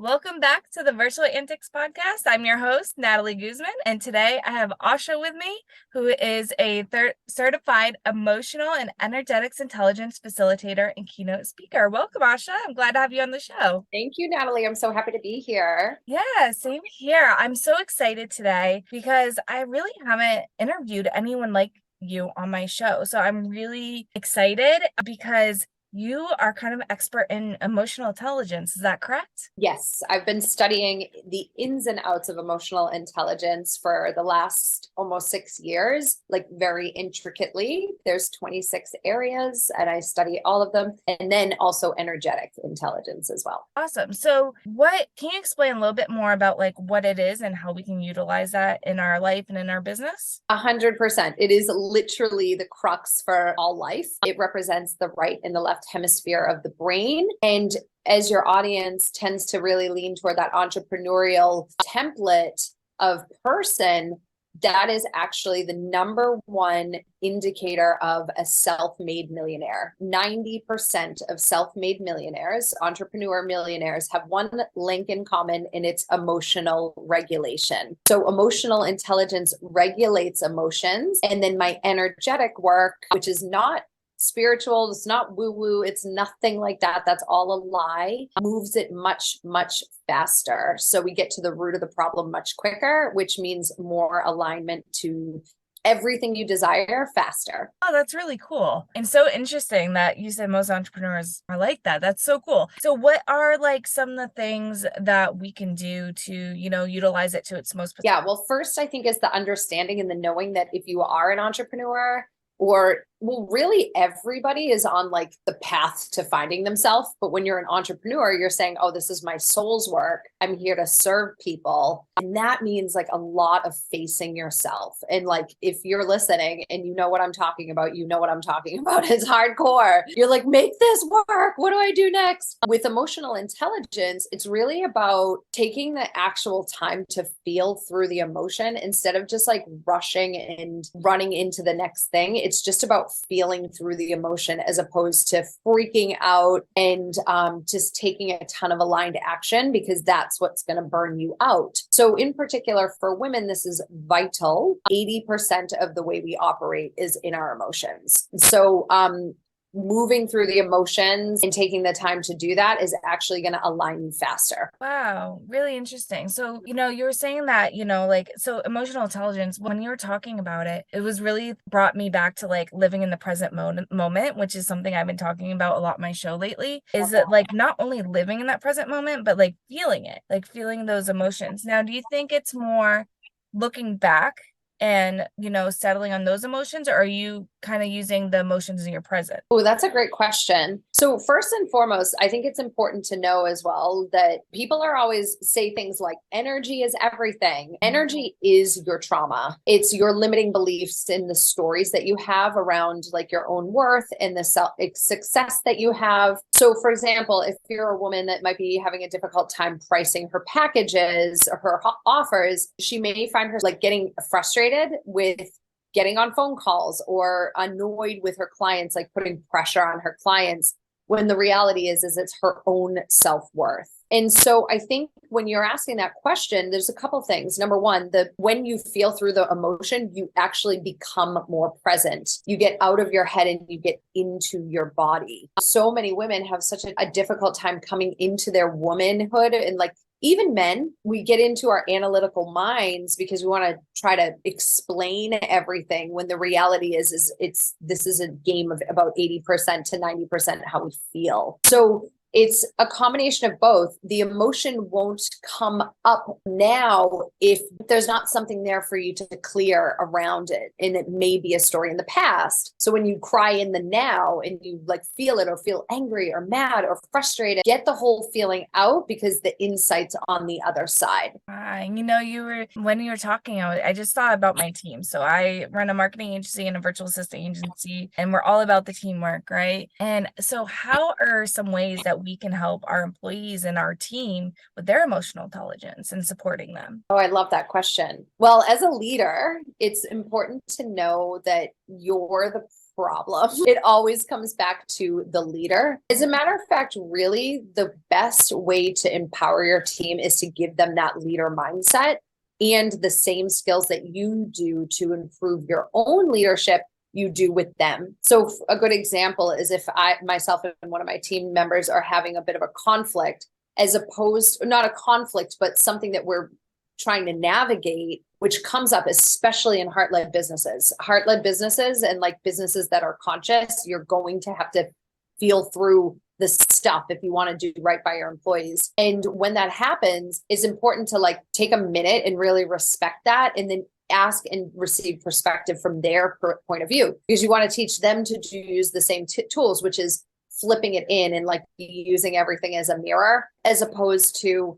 Welcome back to the Virtual Antics podcast. I'm your host, Natalie Guzman, and today I have Aasha with me, who is a certified emotional and energetics intelligence facilitator and keynote speaker. Welcome, Aasha. I'm glad to have you on the show. Thank you, Natalie. I'm so happy to be here. Yeah, same here. I'm so excited today because I really haven't interviewed anyone like you on my show. So I'm really excited because you are kind of expert in emotional intelligence. Is that correct? Yes, I've been studying the ins and outs of emotional intelligence for the last almost 6 years, like very intricately. There's 26 areas and I study all of them. And then also energetic intelligence as well. Awesome. So can you explain a little bit more about like what it is and how we can utilize that in our life and in our business? 100%. It is literally the crux for all life. It represents the right and the left hemisphere of the brain. And as your audience tends to really lean toward that entrepreneurial template of person, that is actually the number one indicator of a self-made millionaire. 90% of self-made millionaires, entrepreneur millionaires, have one link in common, and it's emotional regulation. So emotional intelligence regulates emotions. And then my energetic work, which is not spiritual, it's not woo-woo, it's nothing like that. That's all a lie. Moves it much, much faster. So we get to the root of the problem much quicker, which means more alignment to everything you desire faster. Oh, that's really cool. And so interesting that you said most entrepreneurs are like that. That's so cool. So what are like some of the things that we can do to, utilize it to its most potential? Yeah, well, first I think is the understanding and the knowing that if you are an entrepreneur, or well, really everybody is on like the path to finding themselves. But when you're an entrepreneur, you're saying, oh, this is my soul's work. I'm here to serve people. And that means like a lot of facing yourself. And like, if you're listening and you know what I'm talking about, you know what I'm talking about. It's hardcore. You're like, make this work. What do I do next? With emotional intelligence, it's really about taking the actual time to feel through the emotion instead of just like rushing and running into the next thing. It's just about feeling through the emotion as opposed to freaking out and just taking a ton of aligned action, because that's what's going to burn you out. So in particular for women, this is vital. 80% of the way we operate is in our emotions. So moving through the emotions and taking the time to do that is actually going to align you faster. Wow, really interesting. So, you were saying that, so emotional intelligence, when you were talking about it, it was really brought me back to like living in the present moment, which is something I've been talking about a lot on my show lately. Is it like not only living in that present moment, but like feeling it, like feeling those emotions. Now, do you think it's more looking back and settling on those emotions, or are you kind of using the emotions in your present? Oh, that's a great question. So first and foremost, I think it's important to know as well that people are always say things like energy is everything. Energy is your trauma. It's your limiting beliefs in the stories that you have around like your own worth and the success that you have. So for example, if you're a woman that might be having a difficult time pricing her packages or her offers, she may find her like getting frustrated with getting on phone calls or annoyed with her clients, like putting pressure on her clients, when the reality is it's her own self-worth. And so I think when you're asking that question, there's a couple things. Number one, when you feel through the emotion, you actually become more present. You get out of your head and you get into your body. So many women have such a difficult time coming into their womanhood, and like even men, we get into our analytical minds because we want to try to explain everything, when the reality is this is a game of about 80% to 90% how we feel. So it's a combination of both. The emotion won't come up now if there's not something there for you to clear around it. And it may be a story in the past. So when you cry in the now and you like feel it or feel angry or mad or frustrated, get the whole feeling out, because the insight's on the other side. When you were talking, I just thought about my team. So I run a marketing agency and a virtual assistant agency, and we're all about the teamwork, right? And so how are some ways that we can help our employees and our team with their emotional intelligence and supporting them? Oh, I love that question. Well, as a leader, it's important to know that you're the problem. It always comes back to the leader. As a matter of fact, really the best way to empower your team is to give them that leader mindset and the same skills that you do to improve your own leadership, you do with them. So a good example is if myself and one of my team members are having a bit of a conflict, as opposed, not a conflict, but something that we're trying to navigate, which comes up especially in heart-led businesses. Heart-led businesses and like businesses that are conscious, you're going to have to feel through the stuff if you want to do right by your employees. And when that happens, it's important to like take a minute and really respect that, and then ask and receive perspective from their point of view, because you want to teach them to use the same tools, which is flipping it in and like using everything as a mirror, as opposed to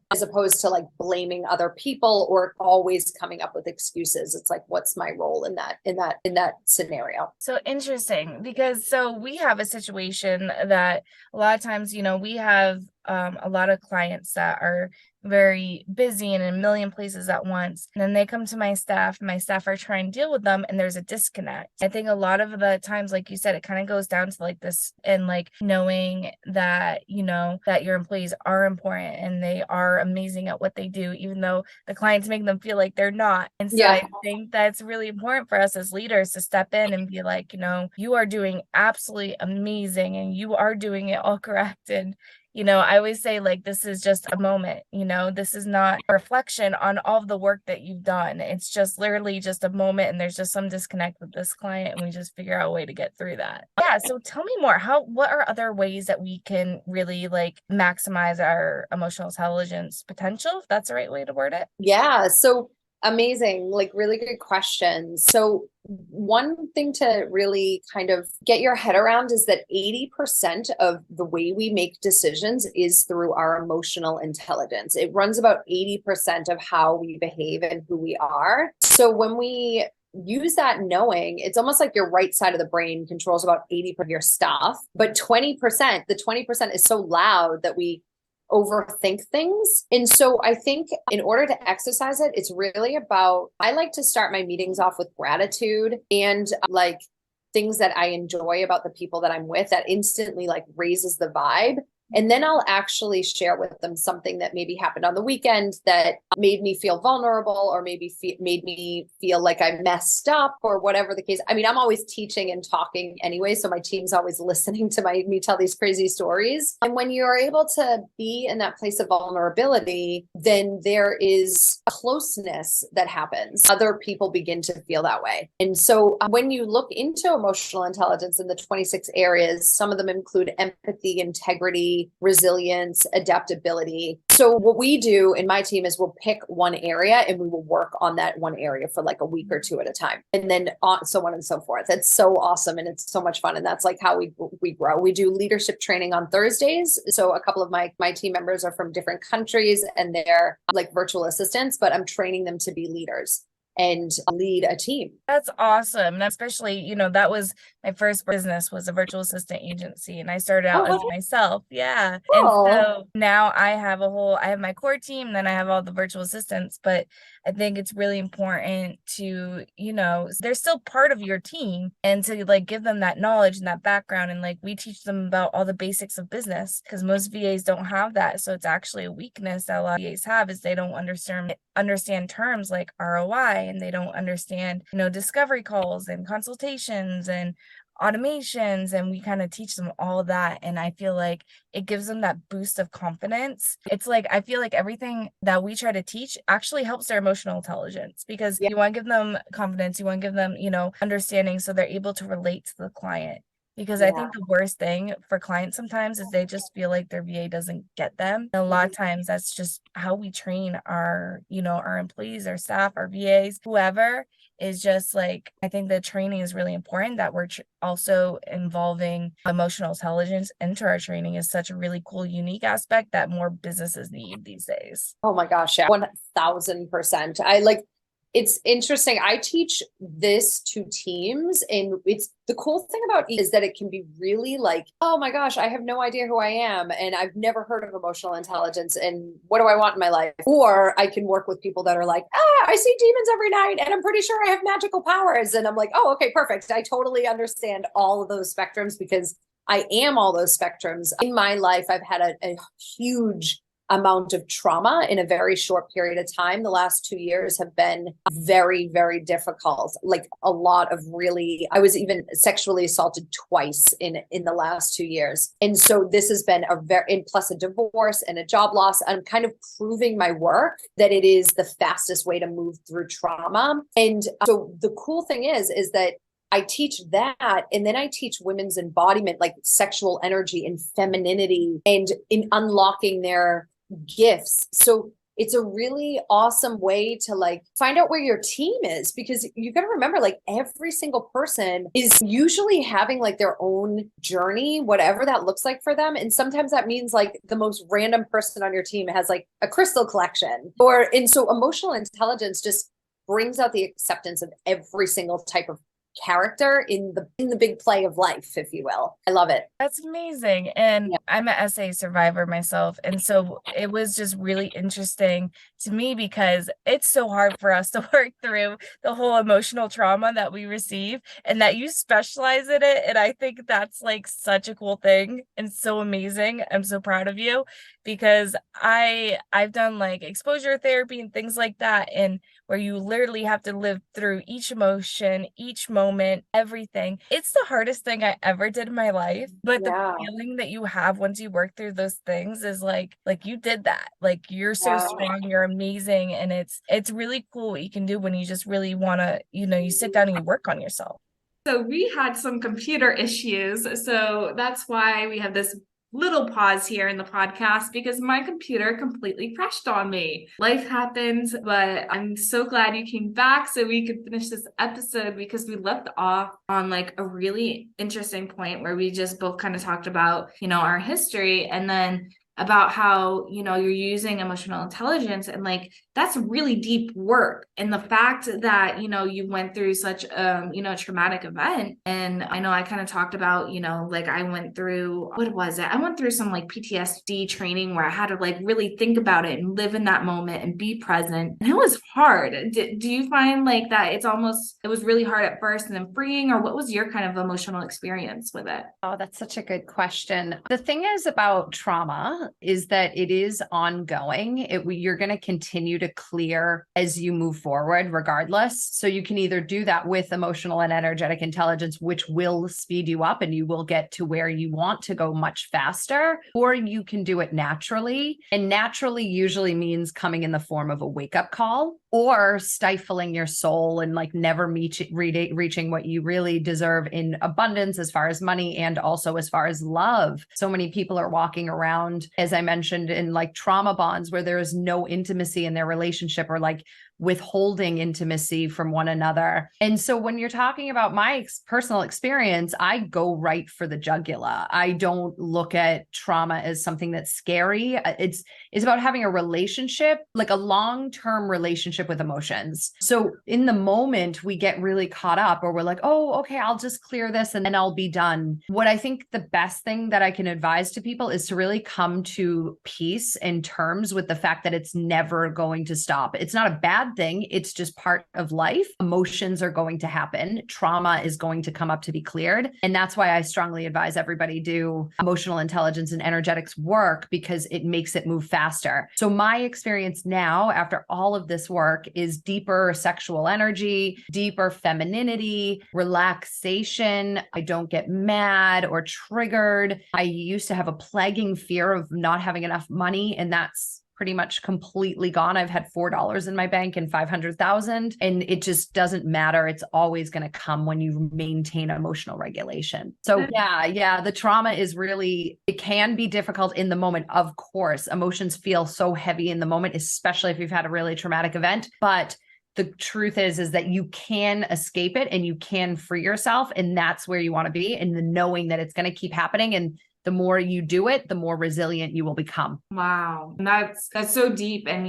like blaming other people or always coming up with excuses. It's like, what's my role in that scenario? So interesting, because so we have a situation that a lot of times, we have a lot of clients that are very busy and in a million places at once. And then they come to my staff are trying to deal with them, and there's a disconnect. I think a lot of the times, like you said, it kind of goes down to like this, and like knowing that, that your employees are important and they are amazing at what they do, even though the clients make them feel like they're not. And so I think that's really important for us as leaders to step in and be like, you are doing absolutely amazing and you are doing it all correct. And I always say, like, this is just a moment, this is not a reflection on all of the work that you've done. It's just literally just a moment, and there's just some disconnect with this client, and we just figure out a way to get through that. Yeah. So tell me more, what are other ways that we can really like maximize our emotional intelligence potential, if that's the right way to word it? Yeah. So amazing. Like, really good question. So one thing to really kind of get your head around is that 80% of the way we make decisions is through our emotional intelligence. It runs about 80% of how we behave and who we are. So when we use that knowing, it's almost like your right side of the brain controls about 80% of your stuff, but the 20% is so loud that we overthink things. And so I think in order to exercise it, it's really about, I like to start my meetings off with gratitude and like things that I enjoy about the people that I'm with that instantly like raises the vibe. And then I'll actually share with them something that maybe happened on the weekend that made me feel vulnerable, or maybe made me feel like I messed up, or whatever the case. I mean, I'm always teaching and talking anyway, so my team's always listening to me tell these crazy stories. And when you're able to be in that place of vulnerability, then there is a closeness that happens. Other people begin to feel that way. And so when you look into emotional intelligence in the 26 areas, some of them include empathy, integrity, resilience, adaptability. So what we do in my team is we'll pick one area and we will work on that one area for like a week or two at a time, and then so on and so forth. It's so awesome and it's so much fun, and that's like how we grow. We do leadership training on Thursdays. So a couple of my team members are from different countries and they're like virtual assistants, but I'm training them to be leaders and lead a team. That's awesome. And especially, that was my first business, was a virtual assistant agency, and I started out as myself. Yeah. And so now I have my core team, and then I have all the virtual assistants, but I think it's really important to, they're still part of your team, and to like give them that knowledge and that background. And like, we teach them about all the basics of business, because most VAs don't have that. So it's actually a weakness that a lot of VAs have, is they don't understand terms like ROI, and they don't understand, discovery calls and consultations and automations, and we kind of teach them all that. And I feel like it gives them that boost of confidence. It's like, I feel like everything that we try to teach actually helps their emotional intelligence, because you want to give them confidence, you want to give them, understanding, so they're able to relate to the client. Because I think the worst thing for clients sometimes is they just feel like their VA doesn't get them. And a lot of times that's just how we train our, our employees, our staff, our VAs, whoever, is just like, I think the training is really important, that we're also involving emotional intelligence into our training is such a really cool, unique aspect that more businesses need these days. Oh my gosh. Yeah. 1000%. It's interesting. I teach this to teams, and it's the cool thing about it is that it can be really like, oh my gosh, I have no idea who I am, and I've never heard of emotional intelligence, and what do I want in my life? Or I can work with people that are like, I see demons every night, and I'm pretty sure I have magical powers. And I'm like, oh, okay, perfect. I totally understand all of those spectrums because I am all those spectrums. In my life, I've had a huge amount of trauma in a very short period of time. The last 2 years have been very, very difficult. Like a lot of really, I was even sexually assaulted twice in the last 2 years. And so this has been a very, and plus a divorce and a job loss. I'm kind of proving my work that it is the fastest way to move through trauma. And so the cool thing is that I teach that, and then I teach women's embodiment, like sexual energy and femininity, and in unlocking their gifts. So it's a really awesome way to like find out where your team is, because you got to remember, like every single person is usually having like their own journey, whatever that looks like for them. And sometimes that means like the most random person on your team has like a crystal collection, and so emotional intelligence just brings out the acceptance of every single type of character in the big play of life, if you will. I love it. That's amazing. And I'm an SA survivor myself. And so it was just really interesting to me because it's so hard for us to work through the whole emotional trauma that we receive, and that you specialize in it. And I think that's like such a cool thing and so amazing. I'm so proud of you, because I've done like exposure therapy and things like that, and where you literally have to live through each emotion, each moment, everything. It's the hardest thing I ever did in my life. But the feeling that you have once you work through those things is like you did that. Like you're so strong, you're amazing. And it's really cool what you can do when you just really want to, you sit down and you work on yourself. So we had some computer issues. So that's why we have this little pause here in the podcast, because my computer completely crashed on me. Life happens, but I'm so glad you came back so we could finish this episode, because we left off on like a really interesting point where we just both kind of talked about, our history, and then about how, you're using emotional intelligence, and like that's really deep work. And the fact that, you went through such traumatic event. And I know I kind of talked about, like I went through, what was it? I went through some like PTSD training where I had to like really think about it and live in that moment and be present. And it was hard. Do you find like that it was really hard at first and then freeing, or what was your kind of emotional experience with it? Oh, that's such a good question. The thing is about trauma is that it is ongoing. You're going to continue to clear as you move forward, regardless. So you can either do that with emotional and energetic intelligence, which will speed you up and you will get to where you want to go much faster, or you can do it naturally. And naturally usually means coming in the form of a wake-up call, or stifling your soul and like never reaching what you really deserve in abundance, as far as money and also as far as love. So many people are walking around, as I mentioned, in like trauma bonds where there is no intimacy in their relationship, or like withholding intimacy from one another. And so when you're talking about my personal experience, I go right for the jugular. I don't look at trauma as something that's scary. It's about having a relationship, like a long-term relationship with emotions. So in the moment, we get really caught up, or we're like, oh, okay, I'll just clear this and then I'll be done. What I think the best thing that I can advise to people is to really come to peace and terms with the fact that it's never going to stop. It's not a bad thing. It's just part of life. Emotions are going to happen. Trauma is going to come up to be cleared. And that's why I strongly advise everybody do emotional intelligence and energetics work, because it makes it move faster. So my experience now, after all of this work, is deeper sexual energy, deeper femininity, relaxation. I don't get mad or triggered. I used to have a plaguing fear of not having enough money, and that's pretty much completely gone. I've had $4 in my bank and 500,000, and it just doesn't matter. It's always going to come when you maintain emotional regulation. So yeah, the trauma is really, it can be difficult in the moment. Of course, emotions feel so heavy in the moment, especially if you've had a really traumatic event, but the truth is that you can escape it and you can free yourself. And that's where you want to be. And the knowing that it's going to keep happening. And the more you do it, the more resilient you will become. Wow. And that's so deep. And,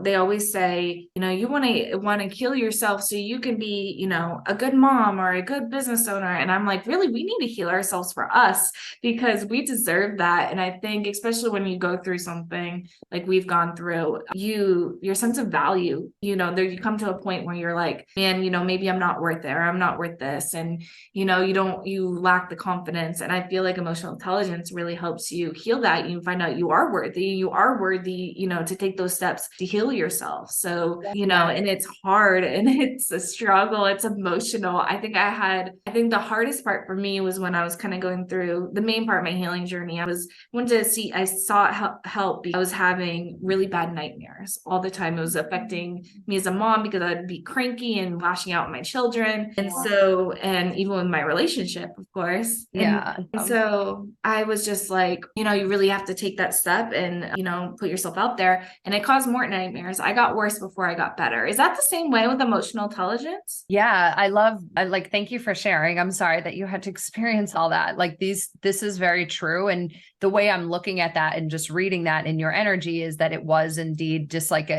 they always say, you want to kill yourself so you can be, a good mom or a good business owner. And I'm like, really, we need to heal ourselves for us because we deserve that. And I think, especially when you go through something like we've gone through, your sense of value, there you come to a point where you're like, man, maybe I'm not worth it, or I'm not worth this. And, you lack the confidence. And I feel like emotional intelligence really helps you heal that. You find out you are worthy, to take those steps to heal yourself. So, and it's hard and it's a struggle. It's emotional. I think the hardest part for me was when I was kind of going through the main part of my healing journey. I sought help because I was having really bad nightmares all the time. It was affecting me as a mom because I'd be cranky and lashing out at my children. And even with my relationship, of course. And so I was just like, you really have to take that step and, put yourself out there. And it caused more nightmares. I got worse before I got better. Is that the same way with emotional intelligence? Yeah, thank you for sharing. I'm sorry that you had to experience all that. This is very true. And the way I'm looking at that and just reading that in your energy is that it was indeed just like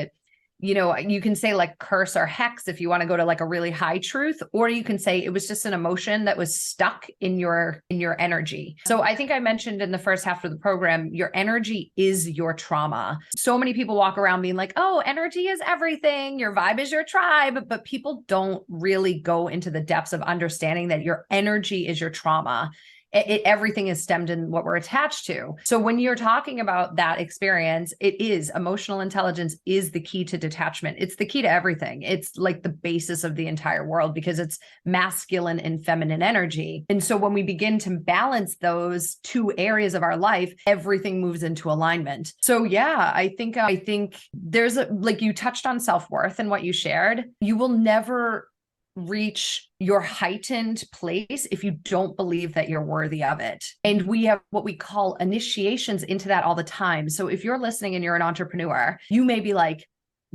you can say like curse or hex if you want to go to like a really high truth, or you can say it was just an emotion that was stuck in your energy. So I think I mentioned in the first half of the program, your energy is your trauma. So many people walk around being like, oh, energy is everything. Your vibe is your tribe. But people don't really go into the depths of understanding that your energy is your trauma. Everything is stemmed in what we're attached to. So when you're talking about that experience, emotional intelligence is the key to detachment. It's the key to everything. It's like the basis of the entire world because it's masculine and feminine energy. And so when we begin to balance those two areas of our life, everything moves into alignment. So yeah, I think there's you touched on self-worth and what you shared. You will never reach your heightened place if you don't believe that you're worthy of it. And we have what we call initiations into that all the time. So if you're listening and you're an entrepreneur, you may be like,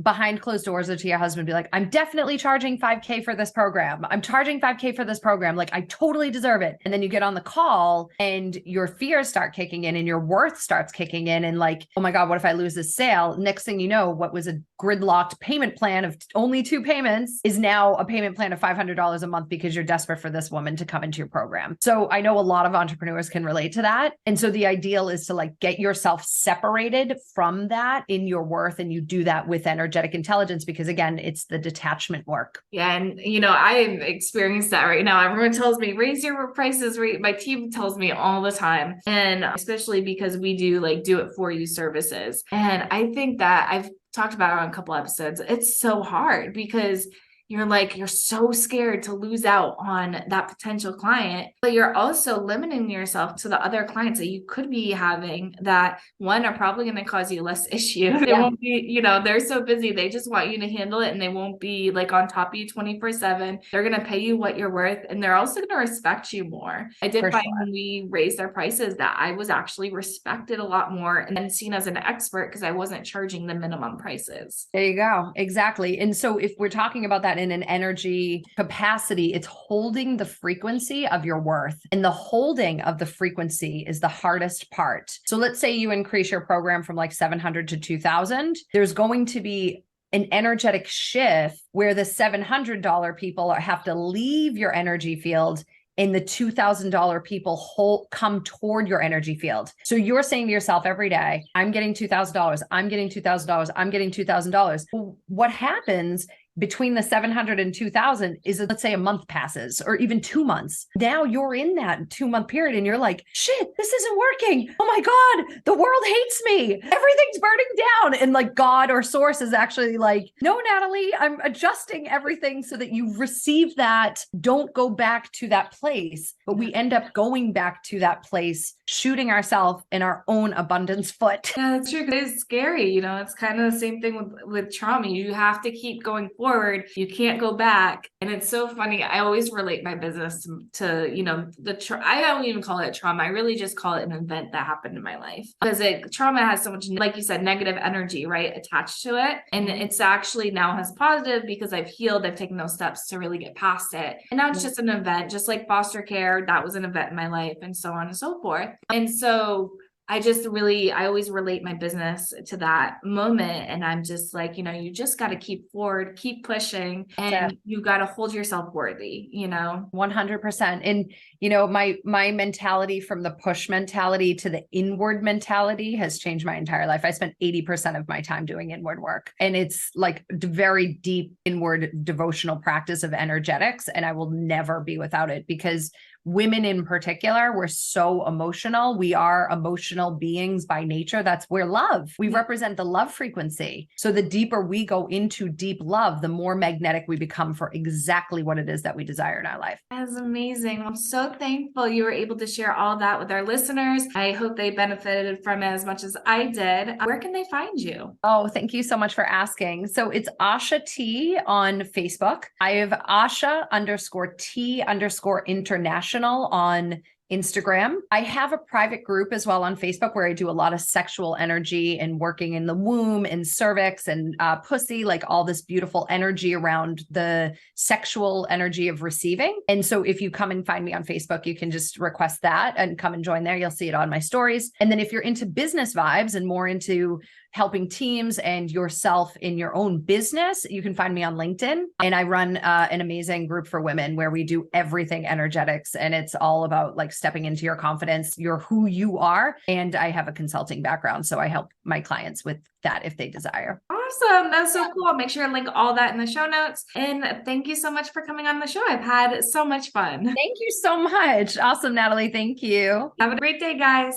behind closed doors or to your husband, be like, I'm definitely charging $5,000 for this program. I'm charging $5,000 for this program. Like, I totally deserve it. And then you get on the call and your fears start kicking in and your worth starts kicking in. And like, oh my God, what if I lose this sale? Next thing you know, what was a gridlocked payment plan of only 2 payments is now a payment plan of $500 a month because you're desperate for this woman to come into your program. So I know a lot of entrepreneurs can relate to that. And so the ideal is to like get yourself separated from that in your worth. And you do that with energetic intelligence, because again, it's the detachment work. Yeah. And, I experienced that right now. Everyone tells me, raise your prices. My team tells me all the time. And especially because we do do it for you services. And I think that I've talked about it on a couple episodes. It's so hard because you're so scared to lose out on that potential client, but you're also limiting yourself to the other clients that you could be having that one are probably going to cause you less issue. They won't be, they're so busy. They just want you to handle it and they won't be on top of you 24/7. They're going to pay you what you're worth. And they're also going to respect you more. I did find when we raised our prices that I was actually respected a lot more and then seen as an expert because I wasn't charging the minimum prices. There you go. Exactly. And so if we're talking about that in an energy capacity, it's holding the frequency of your worth, and the holding of the frequency is the hardest part. So let's say you increase your program from 700 to 2000. There's going to be an energetic shift where the $700 people have to leave your energy field and the $2,000 people come toward your energy field. So you're saying to yourself every day, I'm getting $2,000, I'm getting $2,000, I'm getting $2,000. Well, what happens between the 700 and 2000 is let's say a month passes or even 2 months. Now you're in that 2-month period and you're like, shit, this isn't working. Oh my God, the world hates me. Everything's burning down. And God or source is actually like, no, Natalie, I'm adjusting everything so that you receive that. Don't go back to that place. But we end up going back to that place, shooting ourselves in our own abundance foot. Yeah, that's true. It's scary. It's kind of the same thing with trauma. You have to keep going forward. You can't go back. And it's so funny. I always relate my business to I don't even call it trauma. I really just call it an event that happened in my life, because trauma has so much, like you said, negative energy, right, attached to it. And it's actually now has positive because I've healed. I've taken those steps to really get past it. And now it's just an event, just like foster care. That was an event in my life and so on and so forth. together. And so I always relate my business to that moment. And I'm just like, you just got to keep forward, keep pushing, and you got to hold yourself worthy, 100%. And, my mentality from the push mentality to the inward mentality has changed my entire life. I spent 80% of my time doing inward work, and it's like very deep inward devotional practice of energetics. And I will never be without it, because women in particular, we're so emotional. We are emotional beings by nature. We're love. We represent the love frequency. So the deeper we go into deep love, the more magnetic we become for exactly what it is that we desire in our life. That's amazing. I'm so thankful you were able to share all of that with our listeners. I hope they benefited from it as much as I did. Where can they find you? Oh, thank you so much for asking. So it's Aasha T on Facebook. I have Aasha_T_international on Instagram. I have a private group as well on Facebook where I do a lot of sexual energy and working in the womb and cervix and pussy, like all this beautiful energy around the sexual energy of receiving. And so if you come and find me on Facebook, you can just request that and come and join there. You'll see it on my stories. And then if you're into business vibes and more into helping teams and yourself in your own business, you can find me on LinkedIn. And I run an amazing group for women where we do everything energetics. And it's all about like stepping into your confidence, you're who you are. And I have a consulting background, so I help my clients with that if they desire. Awesome. That's so cool. I'll make sure to link all that in the show notes. And thank you so much for coming on the show. I've had so much fun. Thank you so much. Awesome, Natalie. Thank you. Have a great day, guys.